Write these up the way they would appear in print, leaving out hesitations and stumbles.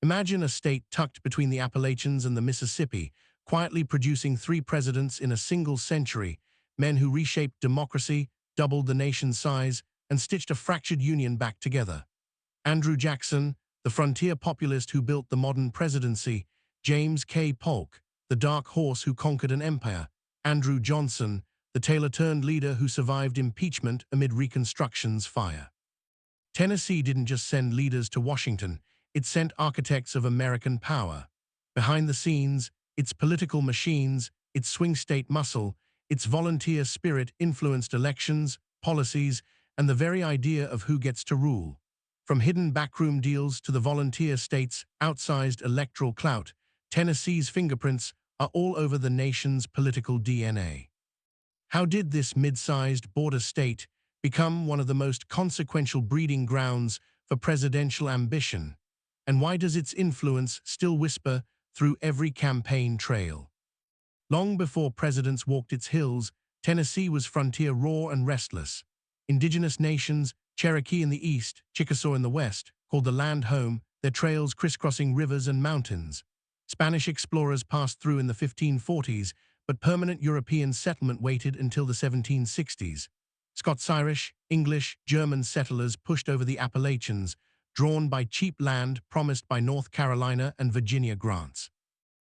Imagine a state tucked between the Appalachians and the Mississippi, quietly producing three presidents in a single century, men who reshaped democracy, doubled the nation's size, and stitched a fractured union back together. Andrew Jackson, the frontier populist who built the modern presidency; James K. Polk, the dark horse who conquered an empire; Andrew Johnson, the Tailor-turned leader who survived impeachment amid Reconstruction's fire. Tennessee didn't just send leaders to Washington, it sent architects of American power. Behind the scenes, its political machines, its swing state muscle, its volunteer spirit influenced elections, policies, and the very idea of who gets to rule. From hidden backroom deals to the volunteer states' outsized electoral clout, Tennessee's fingerprints are all over the nation's political DNA. How did this mid-sized border state become one of the most consequential breeding grounds for presidential ambition? And why does its influence still whisper through every campaign trail? Long before presidents walked its hills, Tennessee was frontier raw and restless. Indigenous nations, Cherokee in the east, Chickasaw in the west, called the land home, their trails crisscrossing rivers and mountains. Spanish explorers passed through in the 1540s, but permanent European settlement waited until the 1760s. Scots-Irish, English, German settlers pushed over the Appalachians, drawn by cheap land promised by North Carolina and Virginia grants.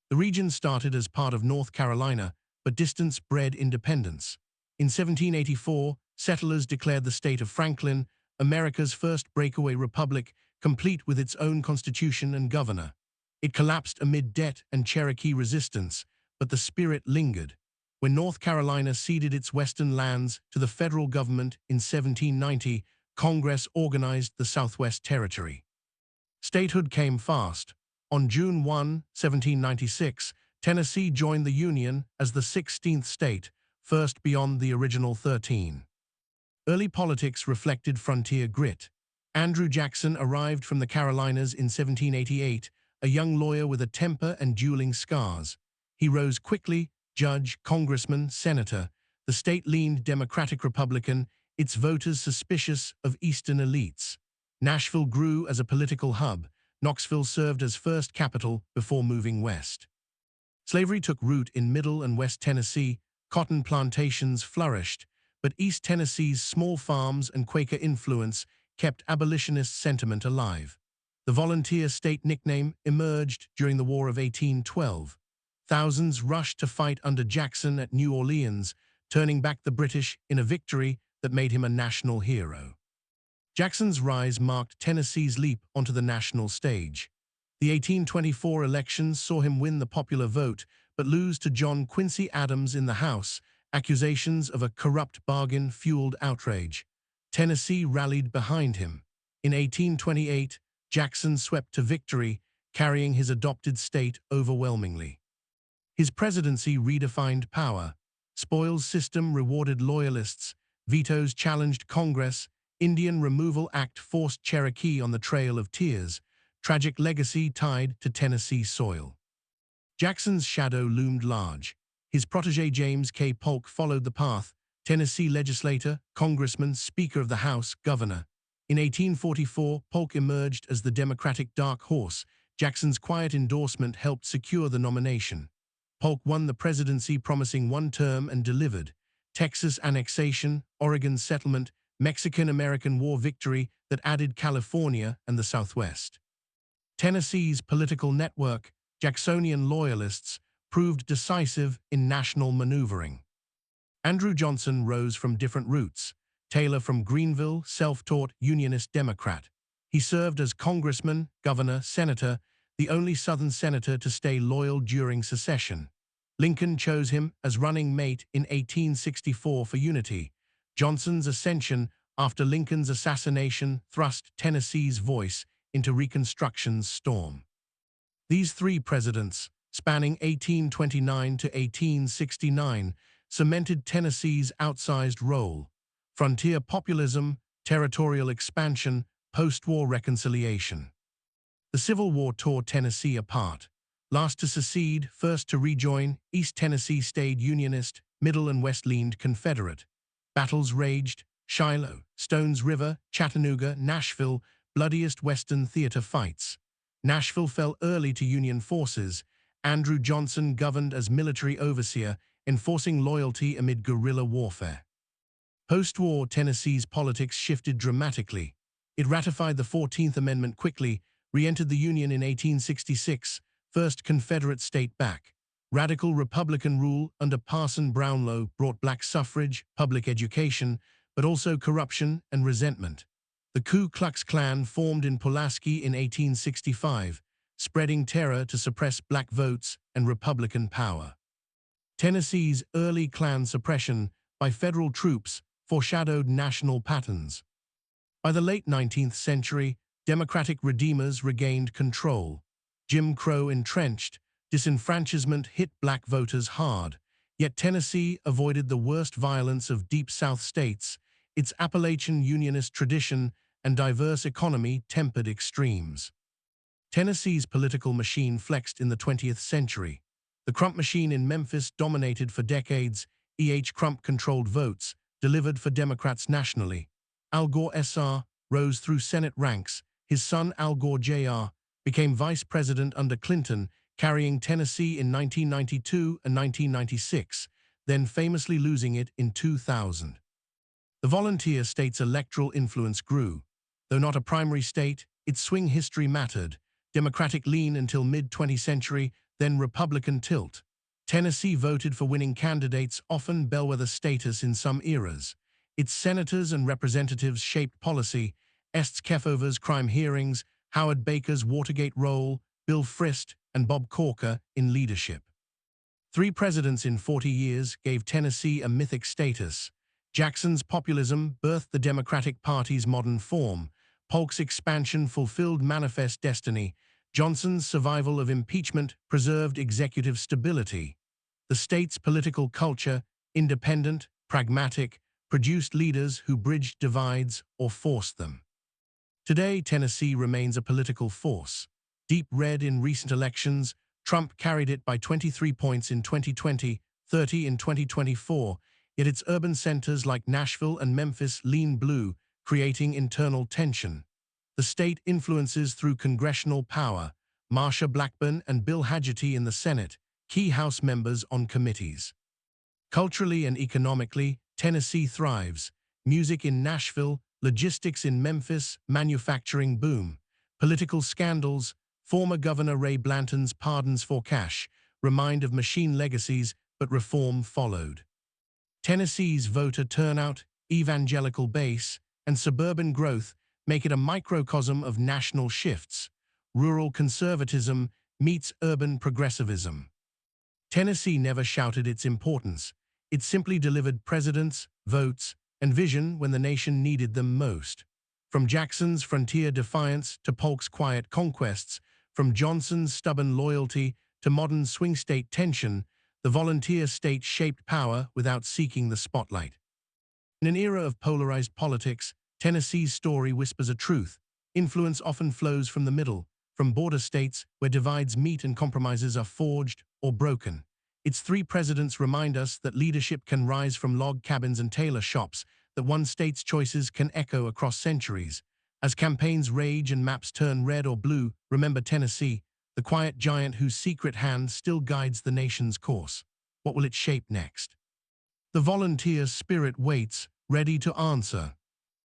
The region started as part of North Carolina, but distance bred independence. In 1784, settlers declared the state of Franklin, America's first breakaway republic, complete with its own constitution and governor. It collapsed amid debt and Cherokee resistance, but the spirit lingered. When North Carolina ceded its western lands to the federal government in 1790, Congress organized the Southwest Territory. Statehood came fast. On June 1, 1796, Tennessee joined the Union as the 16th state, first beyond the original 13. Early politics reflected frontier grit. Andrew Jackson arrived from the Carolinas in 1788, a young lawyer with a temper and dueling scars. He rose quickly, judge, congressman, senator. The state leaned Democratic-Republican, its voters suspicious of Eastern elites. Nashville grew as a political hub. Knoxville served as first capital before moving west. Slavery took root in Middle and West Tennessee, cotton plantations flourished, but East Tennessee's small farms and Quaker influence kept abolitionist sentiment alive. The volunteer state nickname emerged during the War of 1812. Thousands rushed to fight under Jackson at New Orleans, turning back the British in a victory that made him a national hero. Jackson's rise marked Tennessee's leap onto the national stage. The 1824 elections saw him win the popular vote, but lose to John Quincy Adams in the House. Accusations of a corrupt bargain fueled outrage. Tennessee rallied behind him. In 1828, Jackson swept to victory, carrying his adopted state overwhelmingly. His presidency redefined power. Spoils system rewarded loyalists. Vetoes challenged Congress. Indian Removal Act forced Cherokee on the Trail of Tears. Tragic legacy tied to Tennessee soil. Jackson's shadow loomed large. His protege James K. Polk followed the path. Tennessee legislator, congressman, Speaker of the House, governor. In 1844, Polk emerged as the Democratic dark horse. Jackson's quiet endorsement helped secure the nomination. Polk won the presidency, promising one term, and delivered. Texas annexation, Oregon settlement, Mexican-American War victory that added California and the Southwest. Tennessee's political network, Jacksonian loyalists, proved decisive in national maneuvering. Andrew Johnson rose from different roots. Tailor from Greenville, self-taught Unionist Democrat. He served as congressman, governor, senator, the only Southern senator to stay loyal during secession. Lincoln chose him as running mate in 1864 for unity. Johnson's ascension after Lincoln's assassination thrust Tennessee's voice into Reconstruction's storm. These three presidents, spanning 1829 to 1869, cemented Tennessee's outsized role: frontier populism, territorial expansion, post-war reconciliation. The Civil War tore Tennessee apart. Last to secede, first to rejoin, East Tennessee stayed Unionist, Middle and West leaned Confederate. Battles raged: Shiloh, Stones River, Chattanooga, Nashville, bloodiest Western theater fights. Nashville fell early to Union forces. Andrew Johnson governed as military overseer, enforcing loyalty amid guerrilla warfare. Post-war Tennessee's politics shifted dramatically. It ratified the 14th Amendment quickly, re-entered the Union in 1866, first Confederate state back. Radical Republican rule under Parson Brownlow brought black suffrage, public education, but also corruption and resentment. The Ku Klux Klan formed in Pulaski in 1865, spreading terror to suppress black votes and Republican power. Tennessee's early Klan suppression by federal troops foreshadowed national patterns. By the late 19th century, Democratic redeemers regained control. Jim Crow entrenched, disenfranchisement hit black voters hard, yet Tennessee avoided the worst violence of Deep South states. Its Appalachian Unionist tradition and diverse economy tempered extremes. Tennessee's political machine flexed in the 20th century. The Crump machine in Memphis dominated for decades. Crump controlled votes, delivered for Democrats nationally. Al Gore Sr. rose through Senate ranks. His son Al Gore Jr. became vice president under Clinton, carrying Tennessee in 1992 and 1996, then famously losing it in 2000. The volunteer state's electoral influence grew. Though not a primary state, its swing history mattered. Democratic lean until mid-20th century, then Republican tilt. Tennessee voted for winning candidates, often bellwether status in some eras. Its senators and representatives shaped policy. Estes Kefauver's crime hearings, Howard Baker's Watergate role, Bill Frist, and Bob Corker in leadership. 3 presidents in 40 years gave Tennessee a mythic status. Jackson's populism birthed the Democratic Party's modern form. Polk's expansion fulfilled manifest destiny. Johnson's survival of impeachment preserved executive stability. The state's political culture, independent, pragmatic, produced leaders who bridged divides or forced them. Today, Tennessee remains a political force. Deep red in recent elections, Trump carried it by 23 points in 2020, 30 in 2024, yet its urban centers like Nashville and Memphis lean blue, creating internal tension. The state influences through congressional power, Marsha Blackburn and Bill Haggerty in the Senate, key House members on committees. Culturally and economically, Tennessee thrives. Music in Nashville, logistics in Memphis, manufacturing boom. Political scandals, former Governor Ray Blanton's pardons for cash, remind of machine legacies, but reform followed. Tennessee's voter turnout, evangelical base, and suburban growth make it a microcosm of national shifts. Rural conservatism meets urban progressivism. Tennessee never shouted its importance. It simply delivered presidents, votes, and vision when the nation needed them most. From Jackson's frontier defiance to Polk's quiet conquests, from Johnson's stubborn loyalty to modern swing state tension, the volunteer state shaped power without seeking the spotlight. In an era of polarized politics, Tennessee's story whispers a truth. Influence often flows from the middle, from border states where divides meet and compromises are forged or broken. Its 3 presidents remind us that leadership can rise from log cabins and tailor shops, that one state's choices can echo across centuries. As campaigns rage and maps turn red or blue, remember Tennessee, the quiet giant whose secret hand still guides the nation's course. What will it shape next? The volunteer spirit waits, ready to answer.